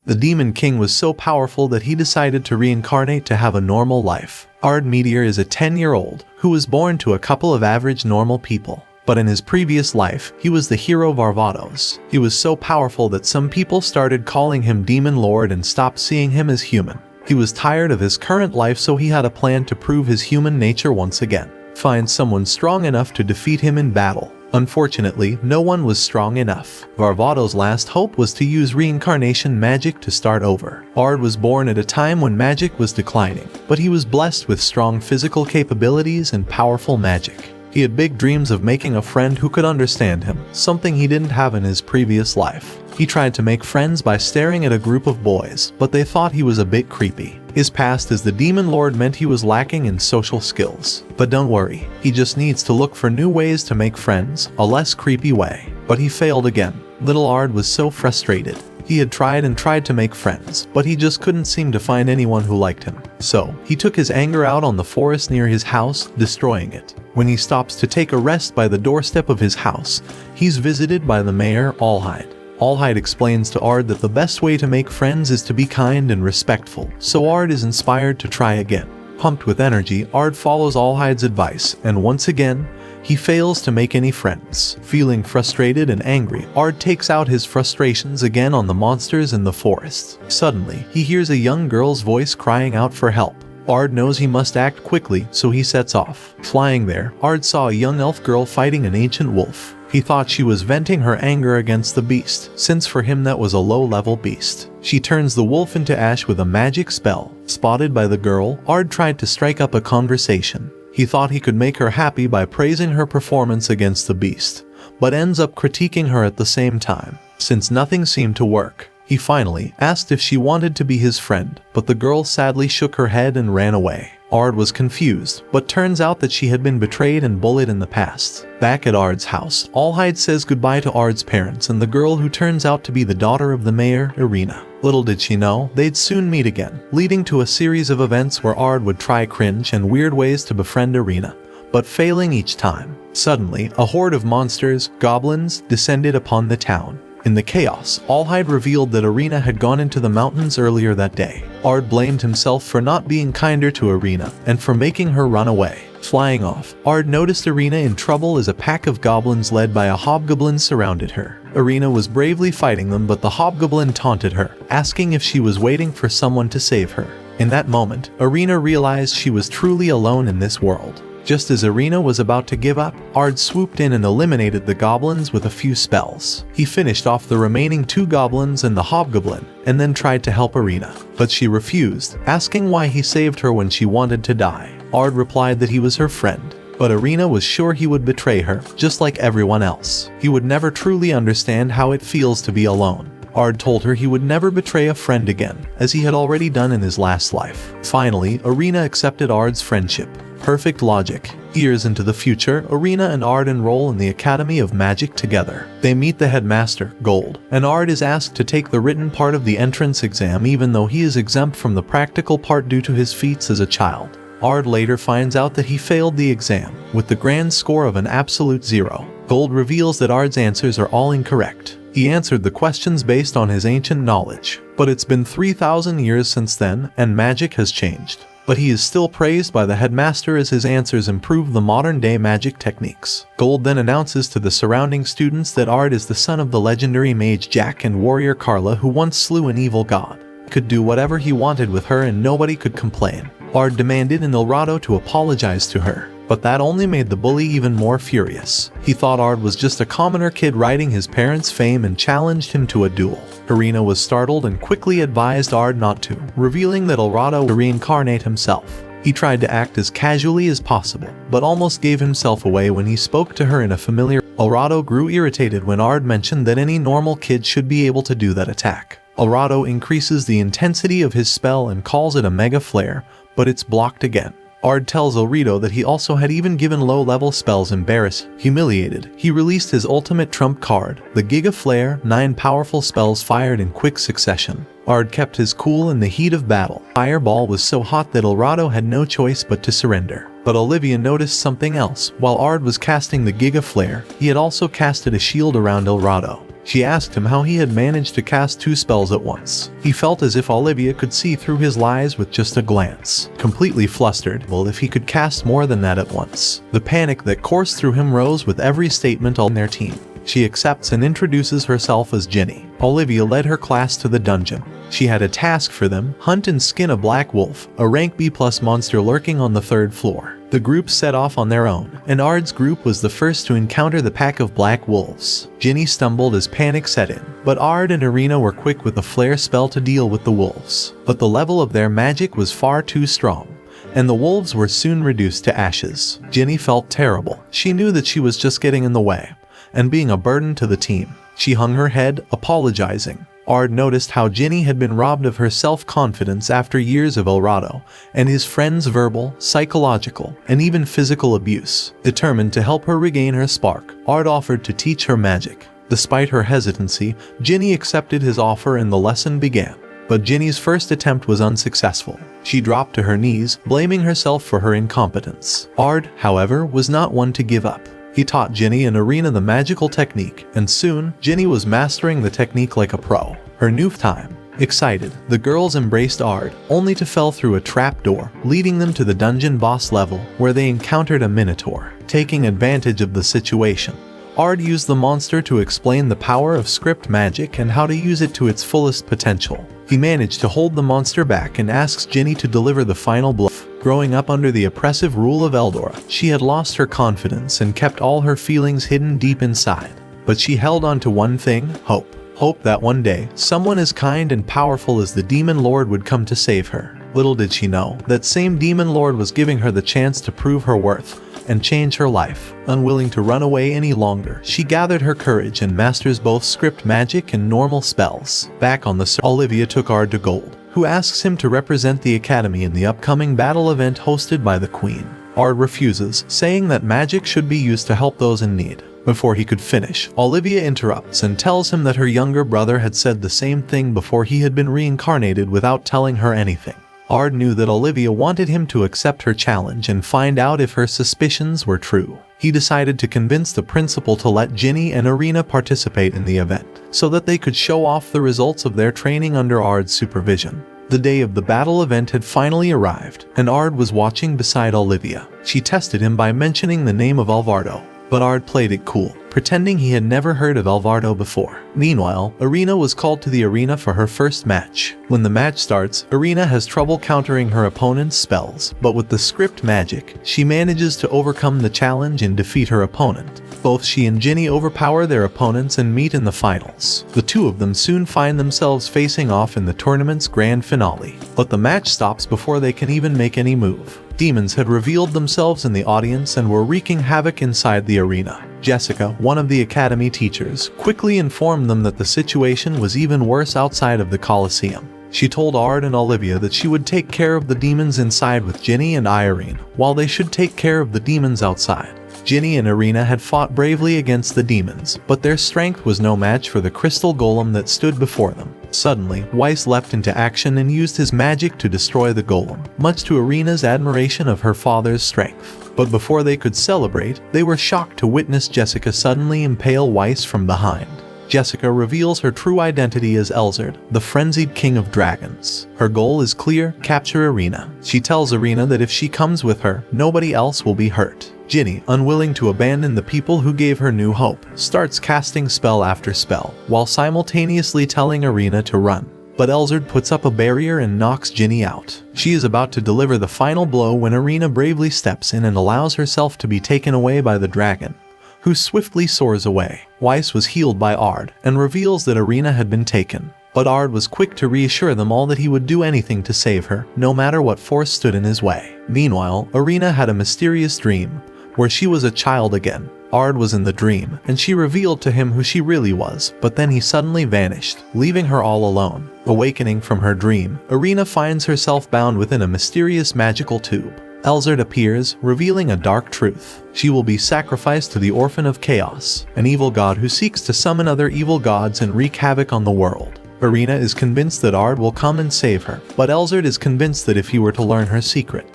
The Demon King was so powerful that he decided to reincarnate to have a normal life. Ard Meteor is a 10-year-old who was born to a couple of average normal people. But in his previous life, he was the hero Varvatos. He was so powerful that some people started calling him Demon Lord and stopped seeing him as human. He was tired of his current life, so he had a plan to prove his human nature once again. Find someone strong enough to defeat him in battle. Unfortunately, no one was strong enough. Varvatos' last hope was to use reincarnation magic to start over. Ard was born at a time when magic was declining, but he was blessed with strong physical capabilities and powerful magic. He had big dreams of making a friend who could understand him, something he didn't have in his previous life. He tried to make friends by staring at a group of boys, but they thought he was a bit creepy. His past as the Demon Lord meant he was lacking in social skills. But don't worry, he just needs to look for new ways to make friends, a less creepy way. But he failed again. Little Ard was so frustrated. He had tried and tried to make friends, but he just couldn't seem to find anyone who liked him. So, he took his anger out on the forest near his house, destroying it. When he stops to take a rest by the doorstep of his house, he's visited by the mayor, Allhide. Allhide explains to Ard that the best way to make friends is to be kind and respectful, so Ard is inspired to try again. Pumped with energy, Ard follows Allhide's advice, and once again, he fails to make any friends. Feeling frustrated and angry, Ard takes out his frustrations again on the monsters in the forest. Suddenly, he hears a young girl's voice crying out for help. Ard knows he must act quickly, so he sets off. Flying there, Ard saw a young elf girl fighting an ancient wolf. He thought she was venting her anger against the beast, since for him that was a low-level beast. She turns the wolf into ash with a magic spell. Spotted by the girl, Ard tried to strike up a conversation. He thought he could make her happy by praising her performance against the beast, but ends up critiquing her at the same time. Since nothing seemed to work, he finally asked if she wanted to be his friend, but the girl sadly shook her head and ran away. Ard was confused, but turns out that she had been betrayed and bullied in the past. Back at Ard's house, Allhide says goodbye to Ard's parents and the girl who turns out to be the daughter of the mayor, Irina. Little did she know, they'd soon meet again, leading to a series of events where Ard would try cringe and weird ways to befriend Irina, but failing each time. Suddenly, a horde of monsters, goblins, descended upon the town. In the chaos, Allhide revealed that Irina had gone into the mountains earlier that day. Ard blamed himself for not being kinder to Irina and for making her run away. Flying off, Ard noticed Irina in trouble as a pack of goblins led by a hobgoblin surrounded her. Irina was bravely fighting them, but the hobgoblin taunted her, asking if she was waiting for someone to save her. In that moment, Irina realized she was truly alone in this world. Just as Irina was about to give up, Ard swooped in and eliminated the goblins with a few spells. He finished off the remaining 2 goblins and the hobgoblin, and then tried to help Irina. But she refused, asking why he saved her when she wanted to die. Ard replied that he was her friend, but Irina was sure he would betray her, just like everyone else. He would never truly understand how it feels to be alone. Ard told her he would never betray a friend again, as he had already done in his last life. Finally, Irina accepted Ard's friendship. Perfect logic. Years into the future, Irina and Ard enroll in the Academy of Magic together. They meet the headmaster, Gold, and Ard is asked to take the written part of the entrance exam even though he is exempt from the practical part due to his feats as a child. Ard later finds out that he failed the exam, with the grand score of an absolute 0. Gold reveals that Ard's answers are all incorrect. He answered the questions based on his ancient knowledge, but it's been 3,000 years since then, and magic has changed. But he is still praised by the headmaster as his answers improve the modern-day magic techniques. Gold then announces to the surrounding students that Ard is the son of the legendary mage Jack and warrior Carla who once slew an evil god. He could do whatever he wanted with her and nobody could complain. Ard demanded in Eldorado to apologize to her, but that only made the bully even more furious. He thought Ard was just a commoner kid riding his parents' fame and challenged him to a duel. Irina was startled and quickly advised Ard not to, revealing that Eldorado would reincarnate himself. He tried to act as casually as possible, but almost gave himself away when he spoke to her in a familiar. Eldorado grew irritated when Ard mentioned that any normal kid should be able to do that attack. Eldorado increases the intensity of his spell and calls it a mega flare, but it's blocked again. Ard tells Elrito that he also had even given low-level spells. Embarrassed, humiliated, he released his ultimate trump card, the Giga Flare, 9 powerful spells fired in quick succession. Ard kept his cool in the heat of battle. Fireball was so hot that Elrado had no choice but to surrender. But Olivia noticed something else. While Ard was casting the Giga Flare, he had also casted a shield around Elrado. She asked him how he had managed to cast 2 spells at once. He felt as if Olivia could see through his lies with just a glance. Completely flustered, well, if he could cast more than that at once. The panic that coursed through him rose with every statement on their team. She accepts and introduces herself as Ginny. Olivia led her class to the dungeon. She had a task for them: hunt and skin a black wolf, a rank B+ monster lurking on the 3rd floor. The group set off on their own, and Ard's group was the first to encounter the pack of black wolves. Ginny stumbled as panic set in, but Ard and Irina were quick with a flare spell to deal with the wolves. But the level of their magic was far too strong, and the wolves were soon reduced to ashes. Ginny felt terrible. She knew that she was just getting in the way, and being a burden to the team. She hung her head, apologizing. Ard noticed how Ginny had been robbed of her self-confidence after years of Elrado and his friends' verbal, psychological, and even physical abuse. Determined to help her regain her spark, Ard offered to teach her magic. Despite her hesitancy, Ginny accepted his offer and the lesson began. But Ginny's first attempt was unsuccessful. She dropped to her knees, blaming herself for her incompetence. Ard, however, was not one to give up. He taught Ginny and Irina the magical technique, and soon, Ginny was mastering the technique like a pro. Her new time. Excited, the girls embraced Ard, only to fall through a trapdoor, leading them to the dungeon boss level, where they encountered a minotaur. Taking advantage of the situation, Ard used the monster to explain the power of script magic and how to use it to its fullest potential. He managed to hold the monster back and asks Ginny to deliver the final blow. Growing up under the oppressive rule of Eldora, she had lost her confidence and kept all her feelings hidden deep inside. But she held on to one thing: hope. Hope that one day, someone as kind and powerful as the Demon Lord would come to save her. Little did she know, that same Demon Lord was giving her the chance to prove her worth and change her life. Unwilling to run away any longer, she gathered her courage and masters both script magic and normal spells. Back on the Olivia took Ard to Gold, who asks him to represent the Academy in the upcoming battle event hosted by the Queen. Ard refuses, saying that magic should be used to help those in need. Before he could finish, Olivia interrupts and tells him that her younger brother had said the same thing before he had been reincarnated without telling her anything. Ard knew that Olivia wanted him to accept her challenge and find out if her suspicions were true. He decided to convince the principal to let Ginny and Irina participate in the event, so that they could show off the results of their training under Ard's supervision. The day of the battle event had finally arrived, and Ard was watching beside Olivia. She tested him by mentioning the name of Alvardo, but Ard played it cool, pretending he had never heard of Alvardo before. Meanwhile, Irina was called to the arena for her first match. When the match starts, Irina has trouble countering her opponent's spells, but with the script magic, she manages to overcome the challenge and defeat her opponent. Both she and Ginny overpower their opponents and meet in the finals. The two of them soon find themselves facing off in the tournament's grand finale, but the match stops before they can even make any move. Demons had revealed themselves in the audience and were wreaking havoc inside the arena. Jessica, one of the academy teachers, quickly informed them that the situation was even worse outside of the Colosseum. She told Ard and Olivia that she would take care of the demons inside with Ginny and Irene, while they should take care of the demons outside. Ginny and Irina had fought bravely against the demons, but their strength was no match for the crystal golem that stood before them. Suddenly, Weiss leapt into action and used his magic to destroy the golem, much to Irina's admiration of her father's strength. But before they could celebrate, they were shocked to witness Jessica suddenly impale Weiss from behind. Jessica reveals her true identity as Elzard, the frenzied king of dragons. Her goal is clear: capture Irina. She tells Irina that if she comes with her, nobody else will be hurt. Ginny, unwilling to abandon the people who gave her new hope, starts casting spell after spell, while simultaneously telling Irina to run. But Elzard puts up a barrier and knocks Ginny out. She is about to deliver the final blow when Irina bravely steps in and allows herself to be taken away by the dragon, who swiftly soars away. Weiss was healed by Ard and reveals that Irina had been taken. But Ard was quick to reassure them all that he would do anything to save her, no matter what force stood in his way. Meanwhile, Irina had a mysterious dream, where she was a child again. Ard was in the dream, and she revealed to him who she really was, but then he suddenly vanished, leaving her all alone. Awakening from her dream, Irina finds herself bound within a mysterious magical tube. Elzard appears, revealing a dark truth. She will be sacrificed to the Orphan of Chaos, an evil god who seeks to summon other evil gods and wreak havoc on the world. Irina is convinced that Ard will come and save her, but Elzard is convinced that if he were to learn her secret,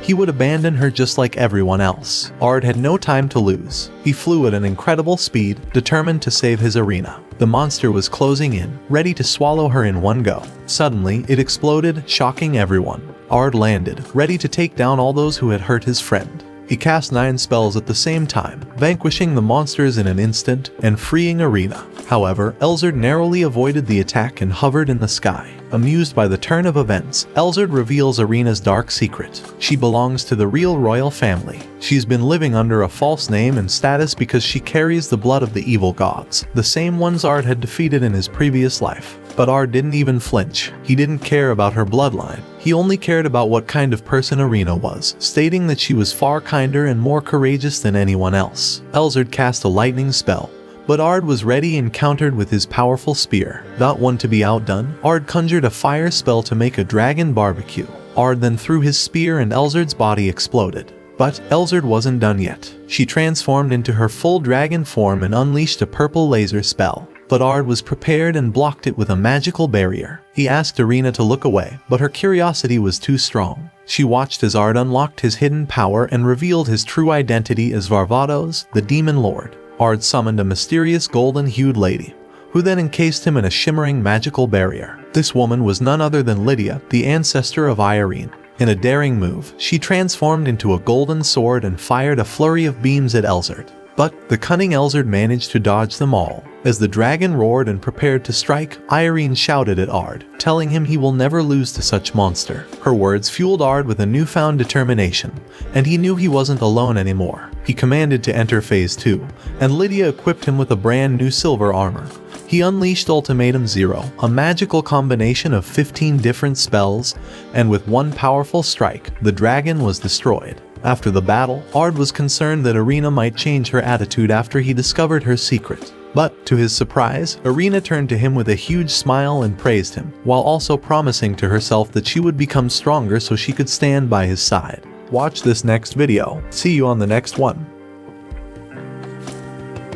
he would abandon her just like everyone else. Ard had no time to lose. He flew at an incredible speed, determined to save his Irina. The monster was closing in, ready to swallow her in one go. Suddenly, it exploded, shocking everyone. Ard landed, ready to take down all those who had hurt his friend. He cast 9 spells at the same time, vanquishing the monsters in an instant and freeing Irina. However, Elzard narrowly avoided the attack and hovered in the sky. Amused by the turn of events, Elzard reveals Irina's dark secret. She belongs to the real royal family. She's been living under a false name and status because she carries the blood of the evil gods, the same ones Ard had defeated in his previous life. But Ard didn't even flinch. He didn't care about her bloodline. He only cared about what kind of person Irina was, stating that she was far kinder and more courageous than anyone else. Elzard cast a lightning spell, but Ard was ready and countered with his powerful spear. Not one to be outdone, Ard conjured a fire spell to make a dragon barbecue. Ard then threw his spear and Elzard's body exploded. But Elzard wasn't done yet. She transformed into her full dragon form and unleashed a purple laser spell. But Ard was prepared and blocked it with a magical barrier. He asked Irina to look away, but her curiosity was too strong. She watched as Ard unlocked his hidden power and revealed his true identity as Varvatos, the Demon Lord. Ard summoned a mysterious golden-hued lady, who then encased him in a shimmering magical barrier. This woman was none other than Lydia, the ancestor of Irene. In a daring move, she transformed into a golden sword and fired a flurry of beams at Elzard. But the cunning Elzard managed to dodge them all. As the dragon roared and prepared to strike, Irene shouted at Ard, telling him he will never lose to such monster. Her words fueled Ard with a newfound determination, and he knew he wasn't alone anymore. He commanded to enter Phase 2, and Lydia equipped him with a brand new silver armor. He unleashed Ultimatum Zero, a magical combination of 15 different spells, and with one powerful strike, the dragon was destroyed. After the battle, Ard was concerned that Irina might change her attitude after he discovered her secret. But, to his surprise, Irina turned to him with a huge smile and praised him, while also promising to herself that she would become stronger so she could stand by his side. Watch this next video. See you on the next one.